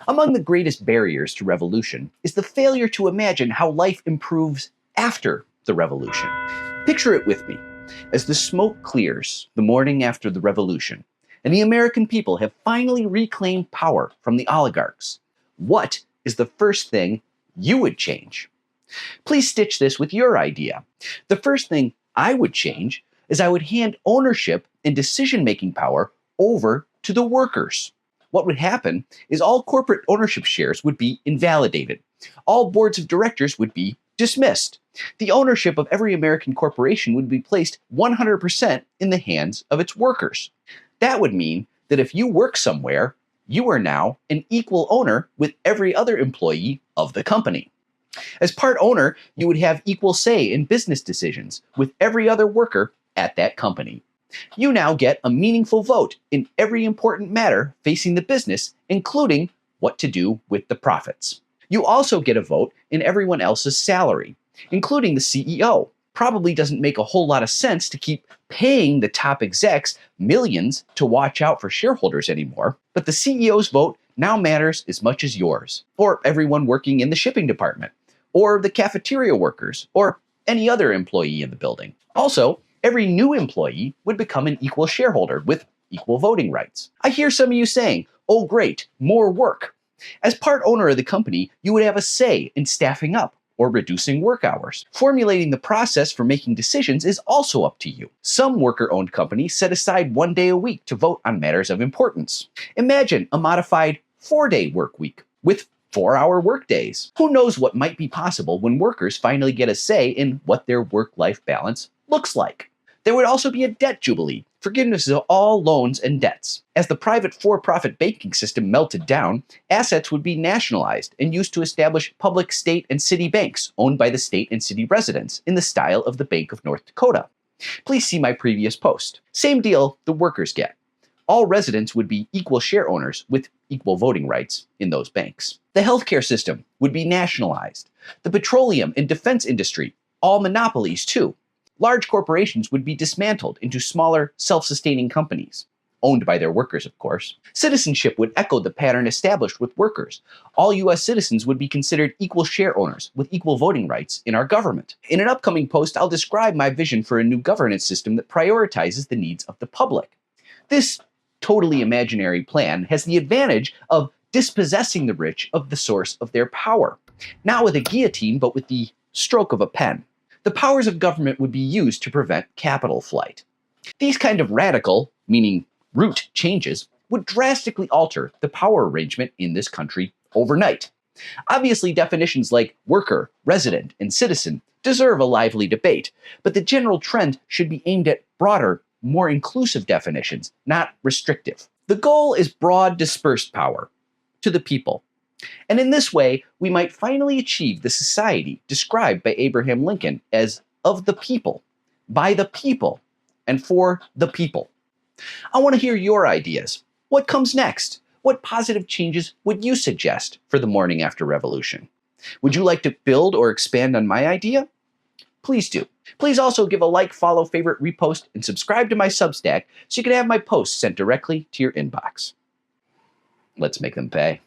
Among the greatest barriers to revolution is the failure to imagine how life improves after the revolution. Picture it with me. As the smoke clears the morning after the revolution, and the American people have finally reclaimed power from the oligarchs, what is the first thing you would change? Please stitch this with your idea. The first thing I would change is I would hand ownership and decision-making power over to the workers. What would happen is all corporate ownership shares would be invalidated. All boards of directors would be dismissed. The ownership of every American corporation would be placed 100% in the hands of its workers. That would mean that if you work somewhere, you are now an equal owner with every other employee of the company. As part owner, you would have equal say in business decisions with every other worker at that company. You now get a meaningful vote in every important matter facing the business, including what to do with the profits. You also get a vote in everyone else's salary, including the CEO. Probably doesn't make a whole lot of sense to keep paying the top execs millions to watch out for shareholders anymore, but the CEO's vote now matters as much as yours, or everyone working in the shipping department, or the cafeteria workers, or any other employee in the building. Also, every new employee would become an equal shareholder with equal voting rights. I hear some of you saying, oh great, more work. As part owner of the company, you would have a say in staffing up or reducing work hours. Formulating the process for making decisions is also up to you. Some worker-owned companies set aside 1 day a week to vote on matters of importance. Imagine a modified 4-day work week with 4-hour work days. Who knows what might be possible when workers finally get a say in what their work-life balance looks like. There would also be a debt jubilee, forgiveness of all loans and debts. As the private for-profit banking system melted down, assets would be nationalized and used to establish public state and city banks owned by the state and city residents in the style of the Bank of North Dakota. Please see my previous post. Same deal the workers get. All residents would be equal share owners with equal voting rights in those banks. The healthcare system would be nationalized. The petroleum and defense industry, all monopolies too. Large corporations would be dismantled into smaller, self-sustaining companies, owned by their workers, of course. Citizenship would echo the pattern established with workers. All U.S. citizens would be considered equal share owners with equal voting rights in our government. In an upcoming post, I'll describe my vision for a new governance system that prioritizes the needs of the public. This totally imaginary plan has the advantage of dispossessing the rich of the source of their power, not with a guillotine, but with the stroke of a pen. The powers of government would be used to prevent capital flight. These kind of radical, meaning root changes, would drastically alter the power arrangement in this country overnight. Obviously, definitions like worker, resident, and citizen deserve a lively debate, but the general trend should be aimed at broader, more inclusive definitions, not restrictive. The goal is broad dispersed power to the people. And in this way, we might finally achieve the society described by Abraham Lincoln as of the people, by the people, and for the people. I want to hear your ideas. What comes next? What positive changes would you suggest for the morning after revolution? Would you like to build or expand on my idea? Please do. Please also give a like, follow, favorite, repost, and subscribe to my Substack so you can have my posts sent directly to your inbox. Let's make them pay.